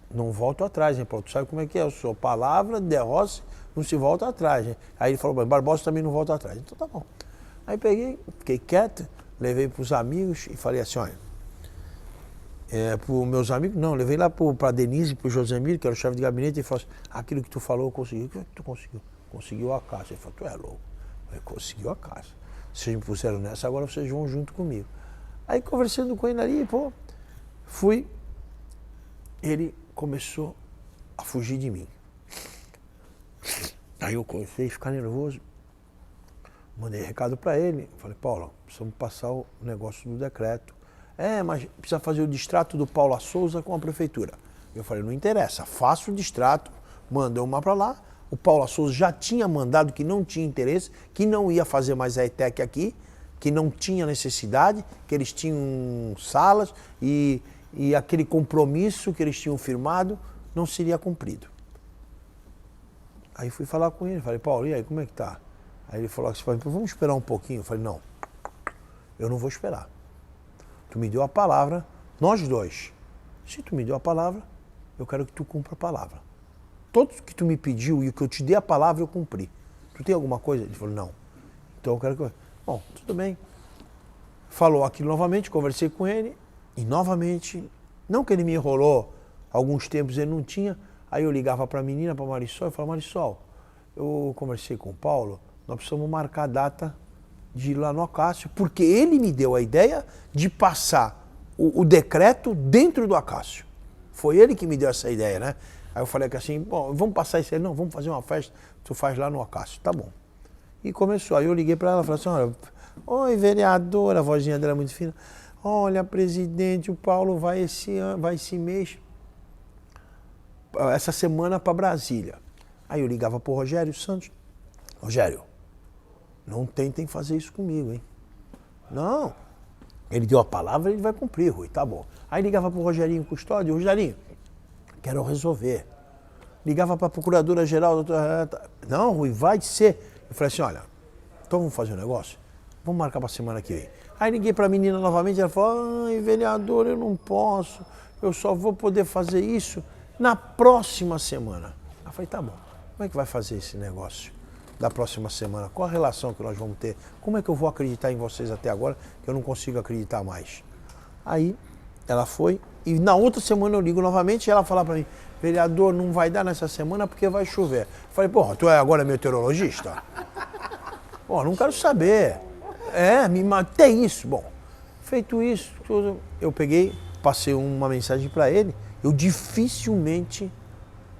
Não volto atrás, hein, Paulo? Tu sabe como é que é? Eu sou palavra, derroce, não se volta atrás, hein? Aí ele falou, bem, Barbosa também não volta atrás. Então tá bom. Aí peguei, fiquei quieto, levei para os amigos e falei assim, olha, para os meus amigos, não, levei lá para a Denise, para o Josemir, que era o chefe de gabinete, e falei assim, aquilo que tu falou eu consegui. O que tu conseguiu? Conseguiu a Acácio. Ele falou, tu é louco. Eu conseguiu a Acácio. Vocês me puseram nessa, agora vocês vão junto comigo. Aí conversando com ele ali, pô, fui, ele começou a fugir de mim. Aí eu comecei a ficar nervoso, mandei recado para ele, falei, Paulo, precisamos passar o negócio do decreto. Mas precisa fazer o distrato do Paulo Souza com a prefeitura. Eu falei, não interessa, faço o distrato, manda uma para lá. O Paulo Souza já tinha mandado que não tinha interesse, que não ia fazer mais a ETEC aqui, que não tinha necessidade, que eles tinham salas e aquele compromisso que eles tinham firmado não seria cumprido. Aí fui falar com ele, falei, Paulo, e aí, como é que tá? Aí ele falou assim, vamos esperar um pouquinho. Eu falei, não, eu não vou esperar. Tu me deu a palavra, nós dois. Se tu me deu a palavra, eu quero que tu cumpra a palavra. Tudo que tu me pediu e o que eu te dei a palavra, eu cumpri. Tu tem alguma coisa? Ele falou, não. Então eu quero que... Bom, tudo bem. Falou aquilo novamente, conversei com ele e novamente, não que ele me enrolou, alguns tempos ele não tinha, aí eu ligava para a menina, para Marisol, e falava, Marisol, eu conversei com o Paulo, nós precisamos marcar a data de ir lá no Acácio, porque ele me deu a ideia de passar o decreto dentro do Acácio. Foi ele que me deu essa ideia, né? Aí eu falei que assim, bom, vamos passar isso aí, não, vamos fazer uma festa, tu faz lá no Acácio, tá bom. E começou, aí eu liguei para ela e falei assim, olha, oi vereadora, a vozinha dela é muito fina, olha presidente, o Paulo vai esse mês, essa semana para Brasília. Aí eu ligava pro Rogério Santos, Rogério, não tentem fazer isso comigo, hein? Não. Ele deu a palavra, ele vai cumprir, Rui, tá bom. Aí ligava pro Rogerinho Custódio, Rogerinho, quero resolver. Ligava pra procuradora-geral, doutora... Não, Rui, vai ser. Eu falei assim, olha, então vamos fazer um negócio? Vamos marcar pra semana que vem. Aí liguei pra menina novamente, ela falou, ai, vereador, eu não posso, eu só vou poder fazer isso na próxima semana. Eu falei, tá bom, como é que vai fazer esse negócio da próxima semana? Qual a relação que nós vamos ter? Como é que eu vou acreditar em vocês até agora, que eu não consigo acreditar mais? Aí, ela foi, e na outra semana eu ligo novamente e ela fala pra mim, vereador, não vai dar nessa semana porque vai chover. Eu falei, porra, tu é agora meteorologista? Pô, não quero saber. Me matei isso. Bom, feito isso, tudo, eu peguei, passei uma mensagem pra ele, eu dificilmente,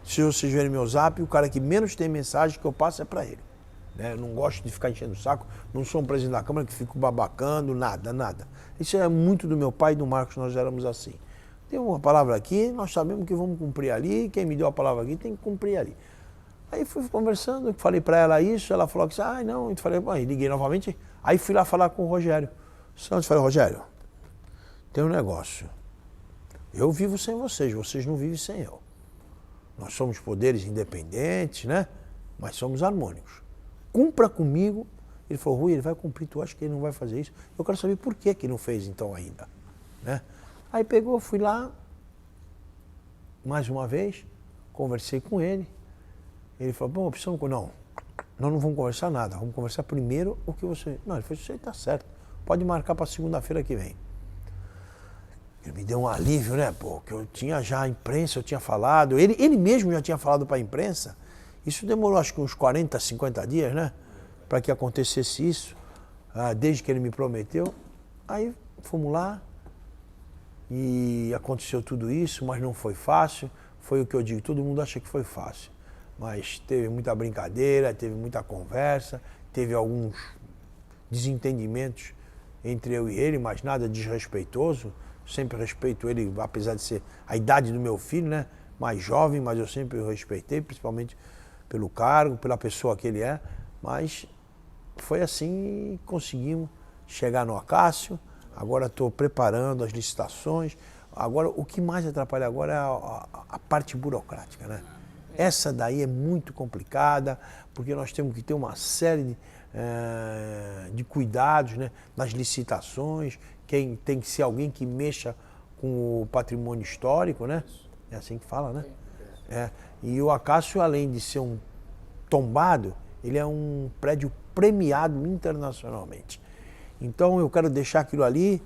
se vocês verem meu zap, o cara que menos tem mensagem que eu passo é pra ele. Né? Eu não gosto de ficar enchendo o saco, não sou um presidente da Câmara que fico babacando, nada. Isso é muito do meu pai e do Marcos, nós éramos assim. Tem uma palavra aqui, nós sabemos que vamos cumprir ali, quem me deu a palavra aqui tem que cumprir ali. Aí fui conversando, falei pra ela isso, ela falou que não, eu falei, bom, liguei novamente, aí fui lá falar com o Rogério Santos, falei, Rogério, tem um negócio, eu vivo sem vocês, vocês não vivem sem eu. Nós somos poderes independentes, né? Mas somos harmônicos. Cumpra comigo. Ele falou, Rui, ele vai cumprir, tu acha que ele não vai fazer isso? Eu quero saber por que não fez então ainda. Né? Aí pegou, fui lá, mais uma vez, conversei com ele. Ele falou, bom, opção, não, nós não vamos conversar nada, vamos conversar primeiro o que você... Não, ele falou, isso aí tá certo, pode marcar para segunda-feira que vem. Ele me deu um alívio, né, pô, que eu tinha já a imprensa, eu tinha falado, ele mesmo já tinha falado para a imprensa. Isso demorou acho que uns 40, 50 dias, né, para que acontecesse isso, desde que ele me prometeu. Aí fomos lá e aconteceu tudo isso, mas não foi fácil, foi o que eu digo, todo mundo acha que foi fácil. Mas teve muita brincadeira, teve muita conversa, teve alguns desentendimentos entre eu e ele, mas nada desrespeitoso. Sempre respeito ele, apesar de ser a idade do meu filho, né? Mais jovem, mas eu sempre o respeitei, principalmente pelo cargo, pela pessoa que ele é. Mas foi assim e conseguimos chegar no Acácio. Agora estou preparando as licitações. Agora, o que mais atrapalha agora é a parte burocrática, né? Essa daí é muito complicada, porque nós temos que ter uma série de cuidados, né, nas licitações. Quem tem que ser alguém que mexa com o patrimônio histórico, né? É assim que fala, né? E o Acácio, além de ser um tombado, ele é um prédio premiado internacionalmente. Então eu quero deixar aquilo ali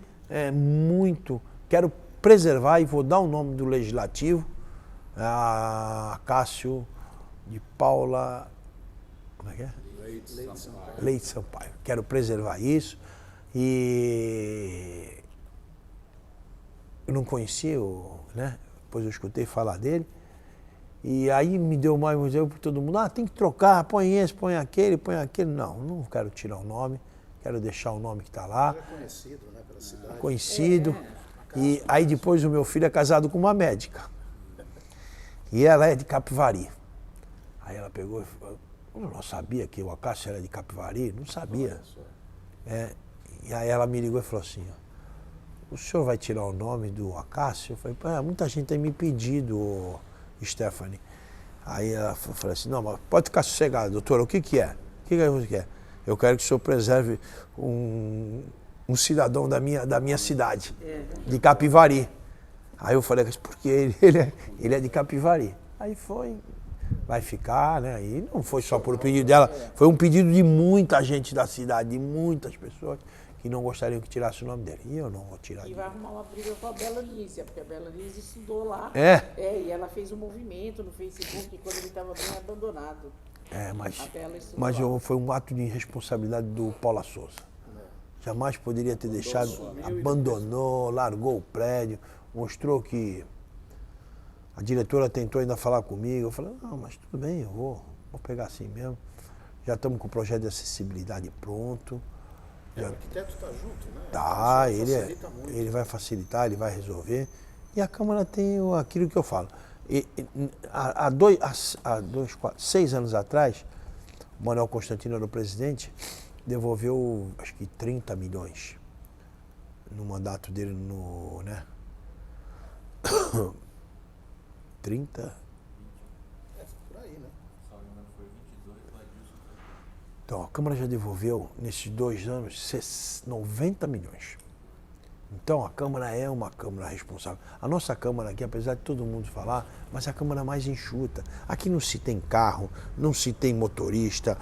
quero preservar e vou dar o nome do legislativo, Acácio de Paula, como é que é? Leite Sampaio. Quero preservar isso. E eu não conhecia, né? Depois eu escutei falar dele. E aí me deu mais museu para todo mundo. Tem que trocar, põe esse, põe aquele. Não quero tirar o nome, quero deixar o nome que está lá. É conhecido, né, pela cidade. Conhecido. E aí depois o meu filho é casado com uma médica. E ela é de Capivari. Aí ela pegou e falou, eu não sabia que o Acácio era de Capivari, não sabia. E aí ela me ligou e falou assim, o senhor vai tirar o nome do Acácio? Eu falei, muita gente tem me pedido, Stephanie. Aí ela falou assim, não, mas pode ficar sossegado, doutora, o que é? O que você quer? Eu quero que o senhor preserve um cidadão da minha cidade, de Capivari. Aí eu falei, por que ele é de Capivari? Aí vai ficar, né? E não foi só por pedido dela, foi um pedido de muita gente da cidade, de muitas pessoas que não gostariam que tirasse o nome dele. E eu não vou tirar. E vai arrumar uma briga com a Bela Lísia, porque a Bela Lísia estudou lá. É? E ela fez um movimento no Facebook quando ele estava bem abandonado. Mas foi um ato de irresponsabilidade do Paula Souza. Jamais poderia ter deixado, abandonou, largou o prédio, mostrou que a diretora tentou ainda falar comigo. Eu falei, não, mas tudo bem, eu vou pegar assim mesmo. Já estamos com o projeto de acessibilidade pronto. O arquiteto está junto, né? Tá, ele vai facilitar, ele vai resolver. E a Câmara tem aquilo que eu falo. Há 6 anos atrás, o Manuel Constantino era o presidente, devolveu acho que 30 milhões no mandato dele, né? 30? Por aí, né? Então, a Câmara já devolveu, nesses 2 anos, 90 milhões. Então, a Câmara é uma Câmara responsável. A nossa Câmara aqui, apesar de todo mundo falar, mas é a Câmara mais enxuta. Aqui não se tem carro, não se tem motorista.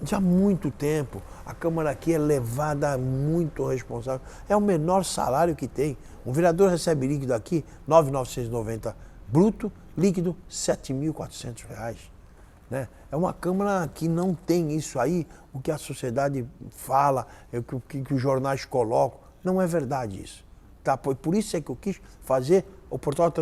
Já há muito tempo. A Câmara aqui é levada muito responsável. É o menor salário que tem. Um vereador recebe líquido aqui, R$ 9.990 bruto, líquido R$ 7.400. Né? É uma Câmara que não tem isso aí, o que a sociedade fala, o que os jornais colocam. Não é verdade isso. Tá? Por isso é que eu quis fazer o portal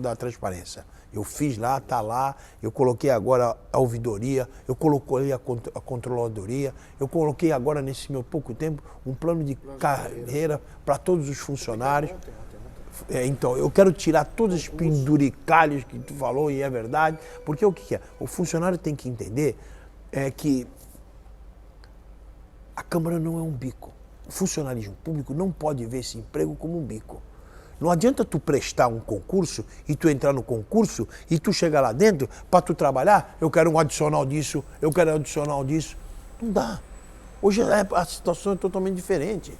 da transparência. Eu fiz lá, está lá, eu coloquei agora a ouvidoria, eu coloquei a controladoria, eu coloquei agora, nesse meu pouco tempo, um plano de carreira para todos os funcionários. Então, eu quero tirar todos os penduricalhos que tu falou, e é verdade, porque o que é? O funcionário tem que entender que a Câmara não é um bico. O funcionalismo público não pode ver esse emprego como um bico. Não adianta tu prestar um concurso e tu entrar no concurso e tu chegar lá dentro para tu trabalhar, eu quero um adicional disso, eu quero um adicional disso. Não dá. Hoje a situação é totalmente diferente.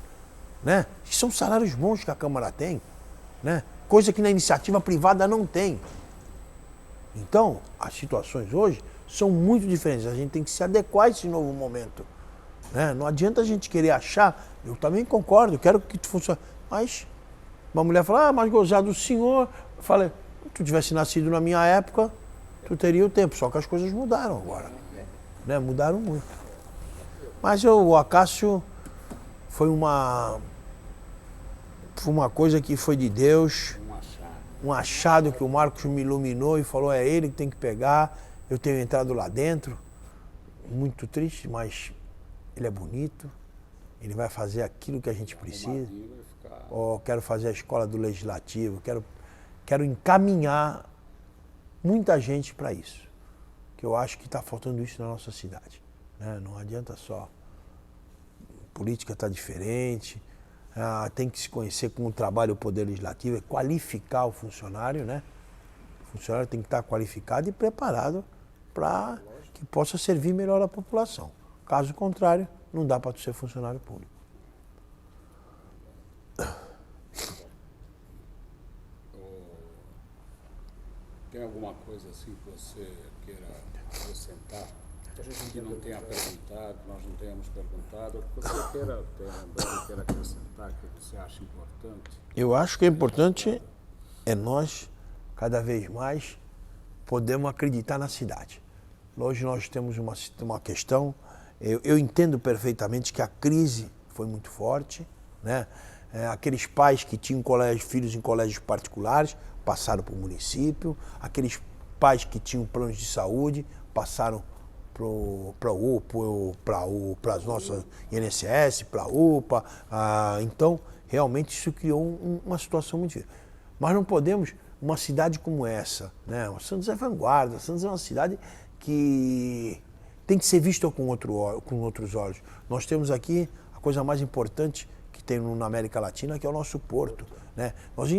Né? São salários bons que a Câmara tem. Né? Coisa que na iniciativa privada não tem. Então, as situações hoje são muito diferentes. A gente tem que se adequar a esse novo momento. Né? Não adianta a gente querer achar, eu também concordo, eu quero que tu funcione. Mas uma mulher fala, mas gozado do senhor. Eu falei, se tu tivesse nascido na minha época, tu teria o tempo, só que as coisas mudaram agora. Né? Mudaram muito. Mas o Acácio foi uma coisa que foi de Deus, um achado que o Marcos me iluminou e falou, é ele que tem que pegar. Eu tenho entrado lá dentro, muito triste, mas ele é bonito, ele vai fazer aquilo que a gente precisa. Quero fazer a escola do Legislativo, quero encaminhar muita gente para isso, que eu acho que está faltando isso na nossa cidade. Né? Não adianta só, política está diferente, tem que se conhecer como trabalha o Poder Legislativo, é qualificar o funcionário, né? O funcionário tem que estar qualificado e preparado para que possa servir melhor a população. Caso contrário, não dá para tu ser funcionário público. Tem alguma coisa assim que você queira acrescentar, que não tenha perguntado, que nós não tenhamos perguntado, ou que você queira acrescentar, que você acha importante? Eu acho que é importante nós, cada vez mais, podemos acreditar na cidade. Hoje nós temos uma questão, eu entendo perfeitamente que a crise foi muito forte, né? Aqueles pais que tinham filhos em colégios particulares passaram para o município, aqueles pais que tinham planos de saúde passaram para as nossas INSS, para a UPA. Então, realmente isso criou uma situação muito difícil. Mas não podemos, uma cidade como essa, né? Santos é vanguarda, Santos é uma cidade que tem que ser vista com outros olhos. Nós temos aqui a coisa mais importante que tem na América Latina, que é o nosso porto. Né?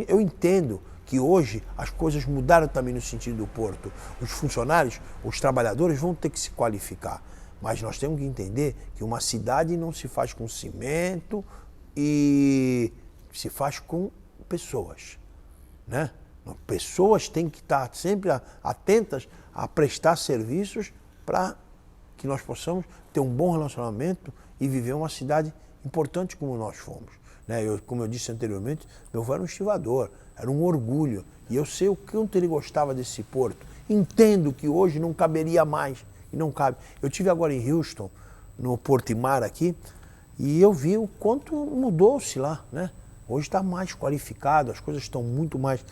Eu entendo que hoje as coisas mudaram também no sentido do porto. Os funcionários, os trabalhadores vão ter que se qualificar. Mas nós temos que entender que uma cidade não se faz com cimento e se faz com pessoas. Né? Pessoas têm que estar sempre atentas a prestar serviços para que nós possamos ter um bom relacionamento e viver uma cidade importante como nós fomos. Né? Como eu disse anteriormente, meu avô era um estivador, era um orgulho. E eu sei o quanto ele gostava desse porto. Entendo que hoje não caberia mais e não cabe. Eu tive agora em Houston, no Portimar aqui, e eu vi o quanto mudou-se lá, né? Hoje está mais qualificado, as coisas estão muito mais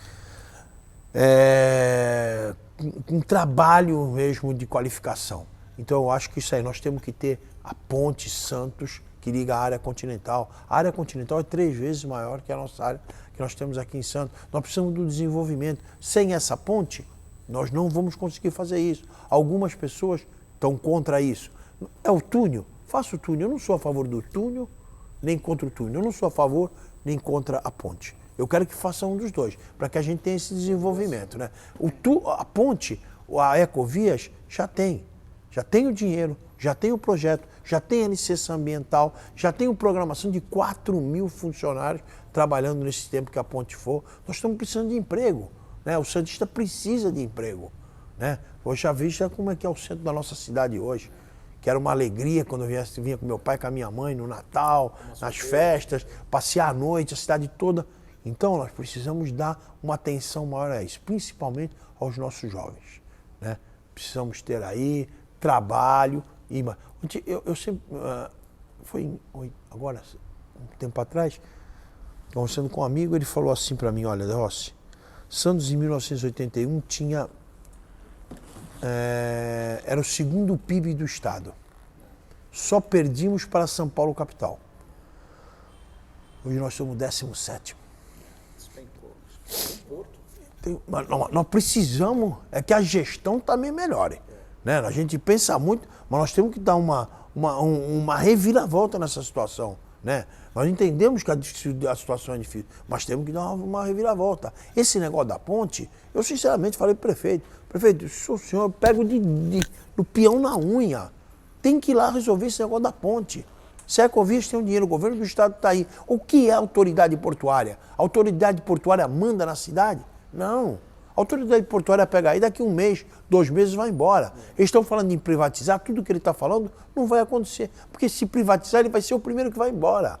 com trabalho mesmo de qualificação. Então eu acho que isso aí, nós temos que ter a ponte Santos que liga a área continental. A área continental é 3 vezes maior que a nossa área que nós temos aqui em Santos. Nós precisamos do desenvolvimento. Sem essa ponte, nós não vamos conseguir fazer isso. Algumas pessoas estão contra isso. É o túnel? Faça o túnel. Eu não sou a favor do túnel, nem contra o túnel. Eu não sou a favor nem contra a ponte. Eu quero que faça um dos dois, para que a gente tenha esse desenvolvimento, né? A ponte, a Ecovias, já tem o dinheiro, já tem o projeto, já tem a licença ambiental, já tem programação de 4.000 funcionários trabalhando nesse tempo que a ponte for. Nós estamos precisando de emprego, né? O santista precisa de emprego, né? Hoje já veja como é que é o centro da nossa cidade hoje, que era uma alegria quando eu vinha com meu pai, com a minha mãe, no Natal, nas festas, passear à noite, a cidade toda. Então nós precisamos dar uma atenção maior a isso, principalmente aos nossos jovens, né? Precisamos ter aí trabalho. Eu sempre, agora, um tempo atrás, conversando com um amigo, ele falou assim para mim, olha, Rossi, Santos em 1981 tinha, era o 2º PIB do estado. Só perdimos para São Paulo capital. Hoje nós somos o 17º. Nós precisamos, é que a gestão também melhore. Né? A gente pensa muito, mas nós temos que dar uma reviravolta nessa situação. Né? Nós entendemos que a situação é difícil, mas temos que dar uma reviravolta. Esse negócio da ponte, eu sinceramente falei pro prefeito, se o senhor pega do peão na unha, tem que ir lá resolver esse negócio da ponte. Se a Ecovias tem o dinheiro, o governo do estado está aí. O que é a autoridade portuária? A autoridade portuária manda na cidade? Não. A autoridade portuária pega aí, daqui 1 mês, 2 meses vai embora. Eles estão falando em privatizar, tudo que ele está falando não vai acontecer. Porque se privatizar, ele vai ser o primeiro que vai embora.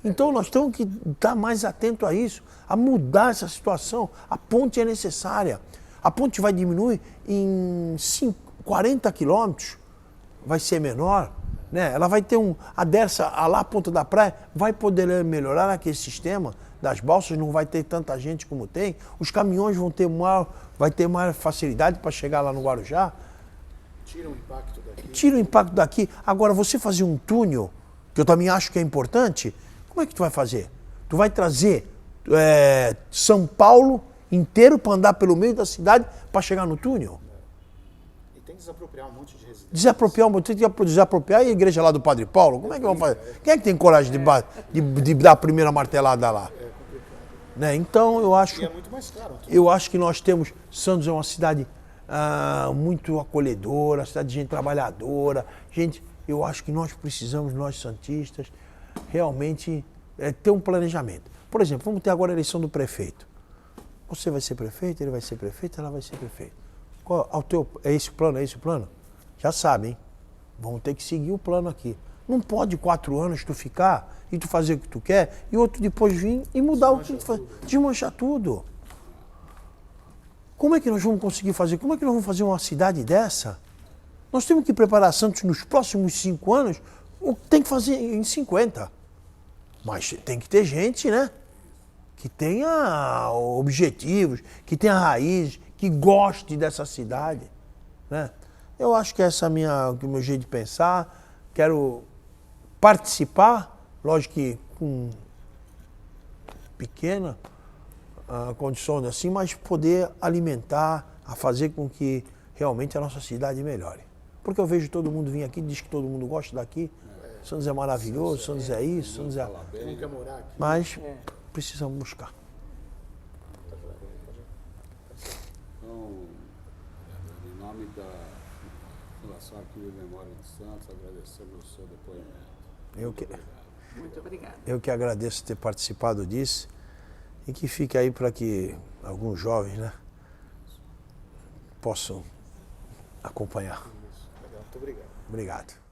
Então nós temos que estar mais atento a isso, a mudar essa situação. A ponte é necessária. A ponte vai diminuir em 40 quilômetros, vai ser menor. Né? Ela vai ter lá a ponta da praia, vai poder melhorar aquele sistema das balsas, não vai ter tanta gente como tem, os caminhões vai ter maior facilidade para chegar lá no Guarujá. Tira o impacto daqui. Tira o impacto daqui. Agora, você fazer um túnel, que eu também acho que é importante, como é que tu vai fazer? Tu vai trazer São Paulo inteiro para andar pelo meio da cidade para chegar no túnel? Tem que desapropriar um monte de residências. Desapropriar a igreja lá do Padre Paulo? Como é que vão fazer? Quem é que tem coragem de dar a primeira martelada lá? É complicado. Né? Então eu acho. E é muito mais caro. Eu acho que nós temos. Santos é uma cidade muito acolhedora, cidade de gente trabalhadora. Gente, eu acho que nós precisamos, nós santistas, realmente ter um planejamento. Por exemplo, vamos ter agora a eleição do prefeito. Você vai ser prefeito, ele vai ser prefeito, ela vai ser prefeito. É esse o plano? Já sabe, hein? Vamos ter que seguir o plano aqui. Não pode 4 anos tu ficar e tu fazer o que tu quer e outro depois vir e mudar o que tu faz. Desmanchar tudo. Como é que nós vamos conseguir fazer? Como é que nós vamos fazer uma cidade dessa? Nós temos que preparar Santos nos próximos 5 anos, o que tem que fazer em 50. Mas tem que ter gente, né? Que tenha objetivos, que tenha raízes, que goste dessa cidade, né? Eu acho que essa é o meu jeito de pensar. Quero participar, lógico que com pequena condição assim, mas poder alimentar, a fazer com que realmente a nossa cidade melhore. Porque eu vejo todo mundo vir aqui, diz que todo mundo gosta daqui. Santos é maravilhoso, Santos é isso, Santos é... Mas precisamos buscar. Em nome da Fundação Arquivo de Memória de Santos, agradecemos o seu depoimento. Muito obrigada. Eu que agradeço ter participado disso e que fique aí para que alguns jovens, né, possam acompanhar. Muito obrigado. Obrigado.